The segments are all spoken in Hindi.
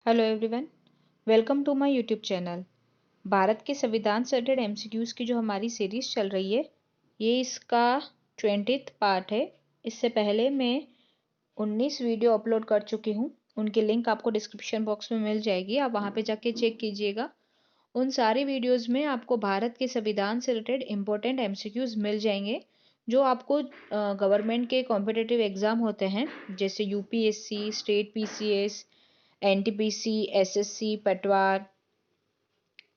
Hello everyone, welcome to my YouTube channel. Bharat के संविधान से रिलेटेड एमसीक्यूज़ की जो हमारी सीरीज़ चल रही है, ये इसका 20th पार्ट है। इससे पहले मैं 19 वीडियो अपलोड कर चुकी हूँ। उनकी लिंक आपको डिस्क्रिप्शन बॉक्स में मिल जाएगी, आप वहाँ पे जाके चेक कीजिएगा। उन सारी वीडियोज़ में आपको भारत के संविधान से रिलेटेड इम्पोर्टेंट एमसीक्यूज़ मिल जाएंगे, जो आपको गवर्नमेंट के कॉम्पिटिटिव एग्ज़ाम होते हैं, जैसे UPSC, state PCS, NTPC, SSC, पटवार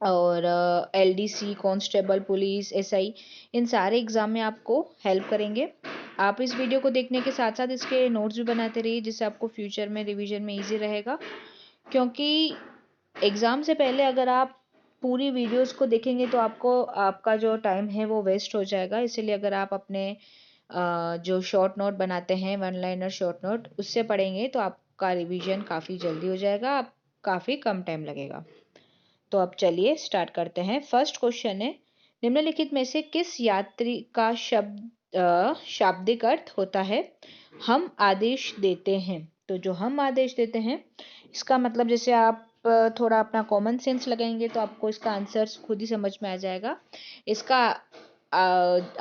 और एलडीसी, कांस्टेबल, पुलिस, एसआई, इन सारे एग्ज़ाम में आपको हेल्प करेंगे। आप इस वीडियो को देखने के साथ साथ इसके नोट्स भी बनाते रहिए, जिससे आपको फ्यूचर में रिवीजन में इजी रहेगा। क्योंकि एग्ज़ाम से पहले अगर आप पूरी वीडियोस को देखेंगे तो आपको आपका जो टाइम है वो वेस्ट हो जाएगा। इसीलिए अगर आप अपने जो शॉर्ट नोट बनाते हैं, वन लाइनर शॉर्ट नोट, उससे पढ़ेंगे तो आपका रिवीजन काफ़ी जल्दी हो जाएगा, आप काफ़ी कम टाइम लगेगा। तो अब चलिए स्टार्ट करते हैं। फर्स्ट क्वेश्चन है, निम्नलिखित में से किस यात्री का शाब्दिक अर्थ होता है हम आदेश देते हैं? तो जो हम आदेश देते हैं, इसका मतलब जैसे आप थोड़ा अपना कॉमन सेंस लगाएंगे तो आपको इसका आंसर खुद ही समझ में आ जाएगा। इसका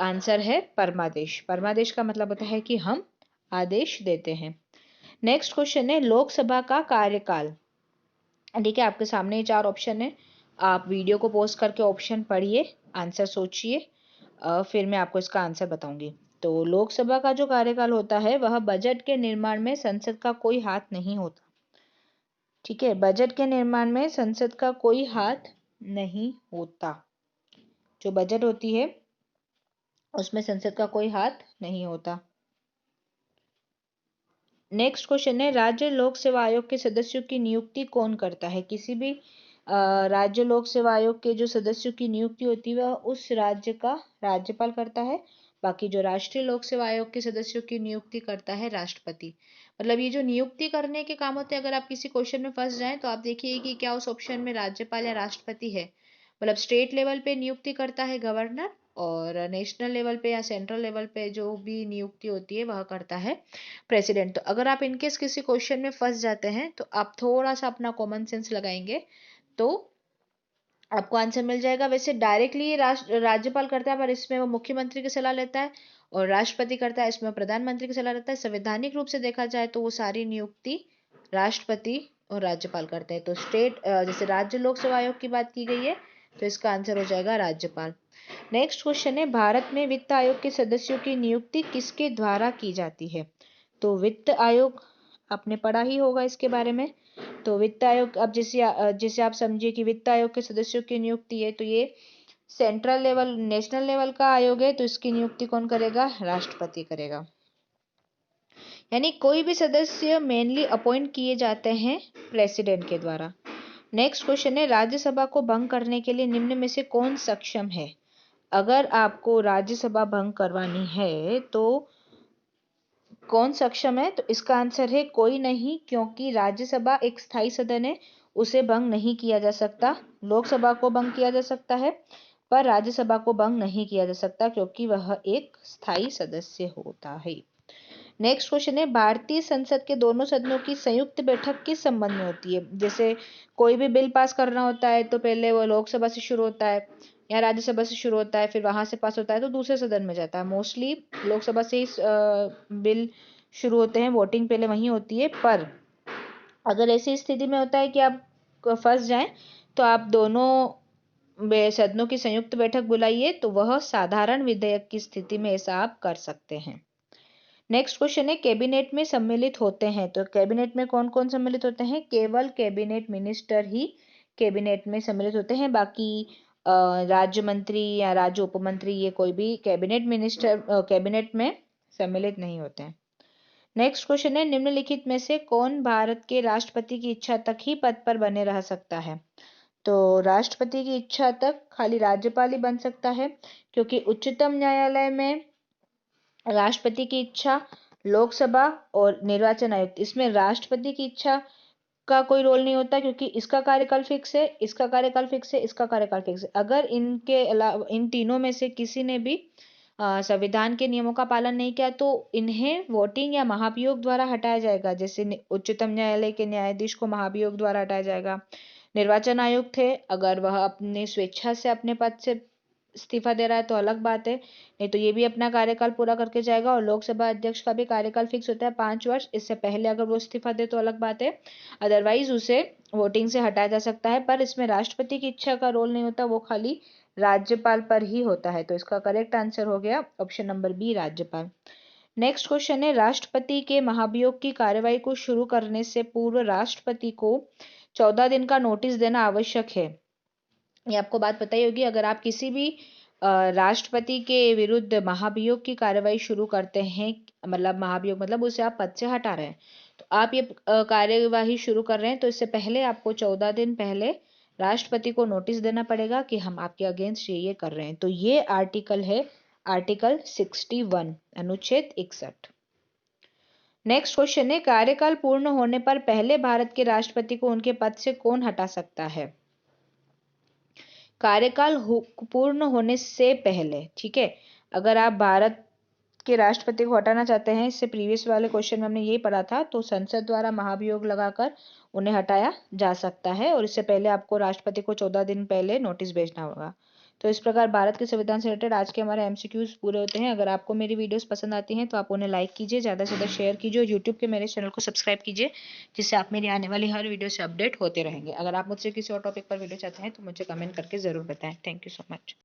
आंसर है परमादेश। परमादेश का मतलब होता है कि हम आदेश देते हैं। नेक्स्ट क्वेश्चन है, लोकसभा का कार्यकाल। ठीक है, आपके सामने ही 4 ऑप्शन है। आप वीडियो को पॉज करके ऑप्शन पढ़िए, आंसर सोचिए, फिर मैं आपको इसका आंसर बताऊंगी। तो लोकसभा का जो कार्यकाल होता है, वह बजट के निर्माण में संसद का कोई हाथ नहीं होता। ठीक है, बजट के निर्माण में संसद का कोई हाथ नहीं होता। जो बजट होती है उसमें संसद का कोई हाथ नहीं होता। नेक्स्ट क्वेश्चन है, राज्य लोक सेवा आयोग के सदस्यों की नियुक्ति कौन करता है? किसी भी राज्य लोक सेवा आयोग के जो सदस्यों की नियुक्ति होती है वह उस राज्य का राज्यपाल करता है। बाकी जो राष्ट्रीय लोक सेवा आयोग के सदस्यों की नियुक्ति करता है राष्ट्रपति। मतलब ये जो नियुक्ति करने के काम होते हैं, अगर आप किसी क्वेश्चन में फंस जाएं तो आप देखिए कि क्या उस ऑप्शन में राज्यपाल या राष्ट्रपति है। मतलब स्टेट लेवल पे नियुक्ति करता है गवर्नर, और नेशनल लेवल पे या सेंट्रल लेवल पे जो भी नियुक्ति होती है वह करता है प्रेसिडेंट। तो अगर आप इनकेस किसी क्वेश्चन में फंस जाते हैं तो आप थोड़ा सा अपना कॉमन सेंस लगाएंगे तो आपको आंसर मिल जाएगा। वैसे डायरेक्टली ये राज्यपाल करता है, पर इसमें वो मुख्यमंत्री की सलाह लेता है, और राष्ट्रपति करता है, इसमें प्रधानमंत्री की सलाह लेता है। संवैधानिक रूप से देखा जाए तो वो सारी नियुक्ति राष्ट्रपति और राज्यपाल करते हैं। तो स्टेट जैसे राज्य लोक सेवा आयोग की बात की गई है, तो इसका आंसर हो जाएगा राज्यपाल। नेक्स्ट क्वेश्चन है, भारत में वित्त आयोग के सदस्यों की नियुक्ति किसके द्वारा की जाती है? तो वित्त आयोग आपने पढ़ा ही होगा इसके बारे में। तो वित्त आयोग, अब जैसे आप समझिए कि वित्त आयोग के सदस्यों की नियुक्ति है, तो ये सेंट्रल लेवल नेशनल लेवल का आयोग है, तो इसकी नियुक्ति कौन करेगा? राष्ट्रपति करेगा। यानी कोई भी सदस्य मेनली अपॉइंट किए जाते हैं प्रेसिडेंट के द्वारा। नेक्स्ट क्वेश्चन है, राज्यसभा को भंग करने के लिए निम्न में से कौन सक्षम है? अगर आपको राज्यसभा भंग करवानी है तो कौन सक्षम है? तो इसका आंसर है कोई नहीं, क्योंकि राज्यसभा एक स्थायी सदन है, उसे भंग नहीं किया जा सकता। लोकसभा को भंग किया जा सकता है, पर राज्यसभा को भंग नहीं किया जा सकता, क्योंकि वह एक स्थायी सदस्य होता है। नेक्स्ट क्वेश्चन है, भारतीय संसद के दोनों सदनों की संयुक्त बैठक किस संबंध में होती है? जैसे कोई भी बिल पास करना होता है तो पहले वो लोकसभा से शुरू होता है या राज्यसभा से शुरू होता है, फिर वहां से पास होता है तो दूसरे सदन में जाता है। मोस्टली लोकसभा से ही बिल शुरू होते हैं, वोटिंग पहले वहीं होती है। पर अगर ऐसी स्थिति में होता है कि आप फंस जाएं, तो आप दोनों सदनों की संयुक्त बैठक बुलाइए, तो वह साधारण विधेयक की स्थिति में ऐसा आप कर सकते हैं। नेक्स्ट क्वेश्चन है, कैबिनेट में सम्मिलित होते हैं? तो कैबिनेट में कौन कौन सम्मिलित होते हैं? केवल कैबिनेट मिनिस्टर ही कैबिनेट में सम्मिलित होते हैं। बाकी राज्य मंत्री या राज्य उपमंत्री ये कोई भी कैबिनेट में सम्मिलित नहीं होते हैं। नेक्स्ट क्वेश्चन है, निम्नलिखित में से कौन भारत के राष्ट्रपति की इच्छा तक ही पद पर बने रह सकता है? तो राष्ट्रपति की इच्छा तक खाली राज्यपाल ही बन सकता है, क्योंकि उच्चतम न्यायालय में राष्ट्रपति की इच्छा, लोकसभा और निर्वाचन आयुक्त, इसमें राष्ट्रपति की इच्छा का कोई रोल नहीं होता, क्योंकि इसका कार्यकाल फिक्स है, इसका कार्यकाल फिक्स है, इसका कार्यकाल फिक्स है। अगर इनके अलावा इन तीनों में से किसी ने भी संविधान के नियमों का पालन नहीं किया तो इन्हें वोटिंग या महाभियोग द्वारा हटाया जाएगा। जैसे उच्चतम न्यायालय के न्यायाधीश को महाभियोग द्वारा हटाया जाएगा। निर्वाचन आयोग थे, अगर वह अपने स्वेच्छा से अपने पद से इस्तीफा दे रहा है तो अलग बात है, नहीं तो ये भी अपना कार्यकाल पूरा करके जाएगा। और लोकसभा अध्यक्ष का भी कार्यकाल फिक्स होता है 5 वर्ष, इससे पहले अगर वो इस्तीफा दे तो अलग बात है, अदरवाइज उसे वोटिंग से हटाया जा सकता है। पर इसमें राष्ट्रपति की इच्छा का रोल नहीं होता, वो खाली राज्यपाल पर ही होता है। तो इसका करेक्ट आंसर हो गया ऑप्शन नंबर बी, राज्यपाल। नेक्स्ट क्वेश्चन है, राष्ट्रपति के महाभियोग की कार्यवाही को शुरू करने से पूर्व राष्ट्रपति को 14 दिन का नोटिस देना आवश्यक है। ये आपको बात पता ही होगी, अगर आप किसी भी राष्ट्रपति के विरुद्ध महाभियोग की कार्यवाही शुरू करते हैं, मतलब महाभियोग मतलब उसे आप पद से हटा रहे हैं, तो आप ये कार्यवाही शुरू कर रहे हैं तो इससे पहले आपको 14 दिन पहले राष्ट्रपति को नोटिस देना पड़ेगा कि हम आपके अगेंस्ट ये कर रहे हैं। तो ये आर्टिकल है आर्टिकल 61, अनुच्छेद 61। नेक्स्ट क्वेश्चन है, कार्यकाल पूर्ण होने पर पहले भारत के राष्ट्रपति को उनके पद से कौन हटा सकता है? कार्यकाल पूर्ण होने से पहले, ठीक है, अगर आप भारत के राष्ट्रपति को हटाना चाहते हैं, इससे प्रीवियस वाले क्वेश्चन में हमने यही पढ़ा था, तो संसद द्वारा महाभियोग लगाकर उन्हें हटाया जा सकता है और इससे पहले आपको राष्ट्रपति को 14 दिन पहले नोटिस भेजना होगा। तो इस प्रकार भारत के संविधान से रिलेटेड आज के हमारे एमसीक्यूज पूरे होते हैं। अगर आपको मेरी वीडियोस पसंद आती हैं तो आप उन्हें लाइक कीजिए, ज़्यादा से ज़्यादा शेयर कीजिए और यूट्यूब के मेरे चैनल को सब्सक्राइब कीजिए, जिससे आप मेरी आने वाली हर वीडियो से अपडेट होते रहेंगे। अगर आप मुझसे किसी और टॉपिक पर वीडियो चाहते हैं तो मुझे कमेंट करके ज़रूर बताएं। Thank you so much.